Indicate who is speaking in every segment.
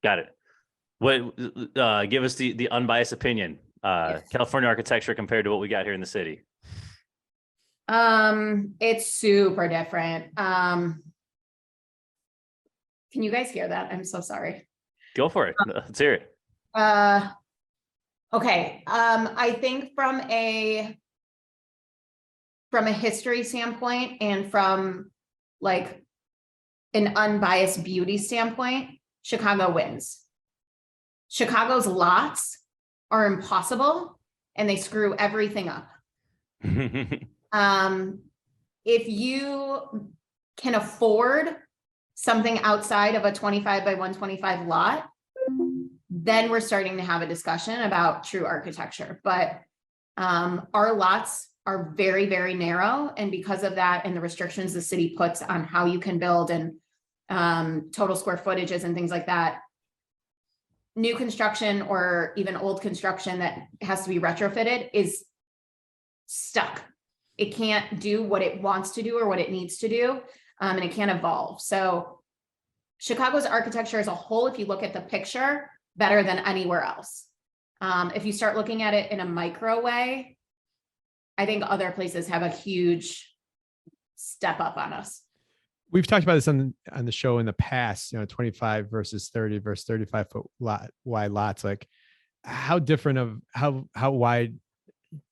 Speaker 1: Got it. What, give us the unbiased opinion,
Speaker 2: Yes.
Speaker 1: California architecture compared to what we got here in the city.
Speaker 2: It's super different. Can you guys hear that? I'm so sorry.
Speaker 1: Go for it. Let's hear it.
Speaker 2: Okay. I think from a history standpoint and from like an unbiased beauty standpoint, Chicago wins. Chicago's lots are impossible and they screw everything up. If you can afford something outside of a 25 by 125 lot, then we're starting to have a discussion about true architecture. But our lots are very, very narrow. And because of that and the restrictions the city puts on how you can build and total square footages and things like that, new construction or even old construction that has to be retrofitted is stuck. It can't do what it wants to do or what it needs to do, and it can't evolve. So Chicago's architecture as a whole, if you look at the picture, better than anywhere else. If you start looking at it in a micro way, I think other places have a huge step up on us.
Speaker 3: We've talked about this on the show in the past, 25 versus 30 versus 35 foot wide lots. Like how different of how wide,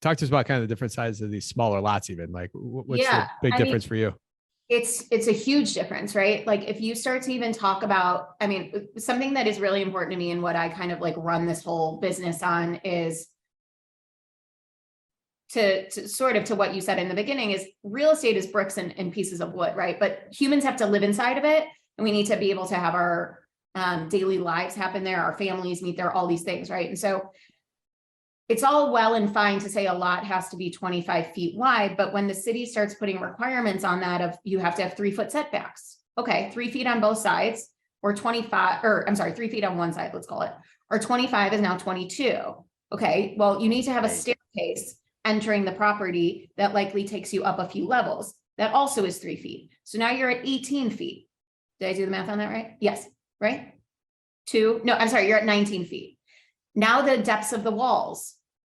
Speaker 3: talk to us about kind of the different sizes of these smaller lots, even like what's the big difference for you?
Speaker 2: It's a huge difference, right? Like if you start to even talk about, something that is really important to me and what I kind of like run this whole business on is to sort of to what you said in the beginning is real estate is bricks and pieces of wood, right? But humans have to live inside of it and we need to be able to have our daily lives happen there, our families meet there, all these things, right? And so it's all well and fine to say a lot has to be 25 feet wide, but when the city starts putting requirements on that of you have to have 3 foot setbacks, okay, 3 feet on both sides, or 25, or I'm sorry, 3 feet on one side, let's call it, or 25 is now 22. Okay, well, you need to have a staircase entering the property that likely takes you up a few levels. That also is 3 feet. So now you're at 18 feet. Did I do the math on that right? Yes, right? You're at 19 feet. Now the depths of the walls,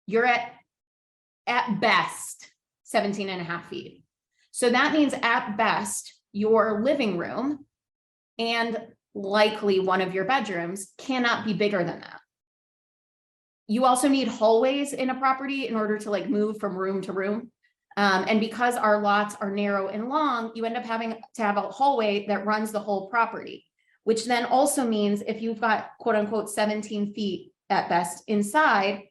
Speaker 2: you're at best 17 and a half feet. So that means at best your living room and likely one of your bedrooms cannot be bigger than that. You also need hallways in a property in order to like move from room to room. And because our lots are narrow and long, you end up having to have a hallway that runs the whole property, which then also means if you've got quote unquote 17 feet at best inside,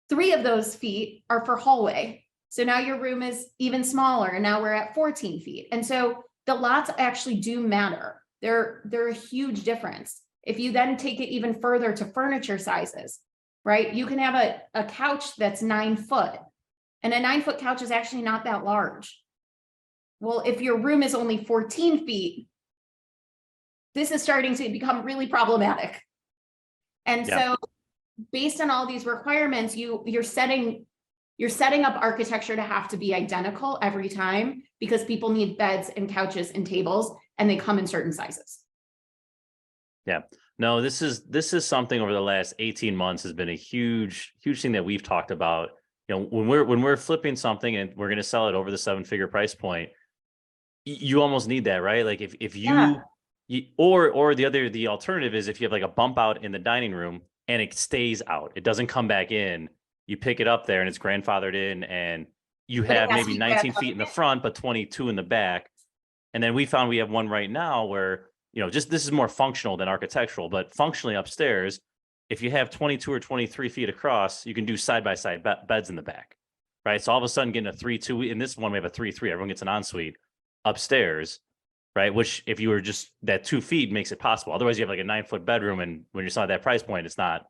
Speaker 2: 3 of those feet are for hallway. So now your room is even smaller and now we're at 14 feet. And so the lots actually do matter. They're a huge difference. If you then take it even further to furniture sizes, right? You can have a couch that's 9 foot and a 9 foot couch is actually not that large. Well, if your room is only 14 feet, this is starting to become really problematic. And so based on all these requirements, you're setting up architecture to have to be identical every time because people need beds and couches and tables and they come in certain sizes.
Speaker 1: Yeah. No, this is something over the last 18 months has been a huge thing that we've talked about. When we're flipping something and we're going to sell it over the 7-figure price point, you almost need that, right? Like if you or the alternative is if you have like a bump out in the dining room and it stays out, it doesn't come back in, you pick it up there and it's grandfathered in and you have maybe 19 feet in the front, but 22 in the back. And then we found we have one right now where, just this is more functional than architectural, but functionally upstairs, if you have 22 or 23 feet across, you can do side-by-side beds in the back, right? So all of a sudden getting a 3-2, in this one we have a 3-3, everyone gets an ensuite upstairs, right? Which if you were just that 2 feet makes it possible. Otherwise you have like a 9-foot bedroom and when you're selling that price point, can't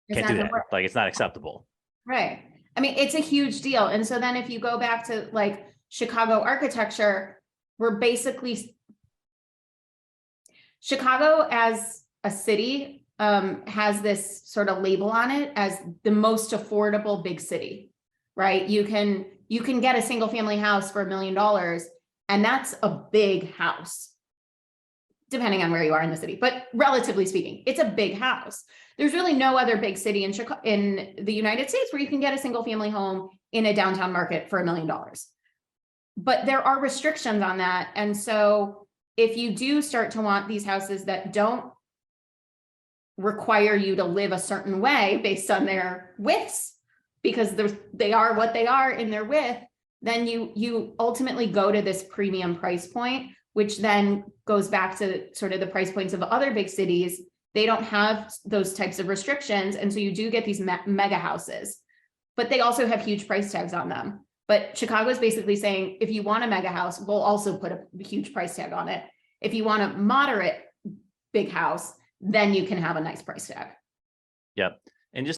Speaker 1: do that. Like it's not acceptable.
Speaker 2: Right. It's a huge deal. And so then if you go back to like Chicago architecture, we're basically Chicago as a city has this sort of label on it as the most affordable big city, right? You can get a single family house for $1 million and that's a big house. depending on where you are in the city, but relatively speaking, it's a big house. There's really no other big city in Chicago, in the United States, where you can get a single family home in a downtown market for $1 million. But there are restrictions on that. And so if you do start to want these houses that don't require you to live a certain way based on their widths, because they are what they are in their width, then you ultimately go to this premium price point, which then goes back to sort of the price points of other big cities. They don't have those types of restrictions. And so you do get these mega houses, but they also have huge price tags on them. But Chicago is basically saying, if you want a mega house, we'll also put a huge price tag on it. If you want a moderate big house, then you can have a nice price tag.
Speaker 1: Yep.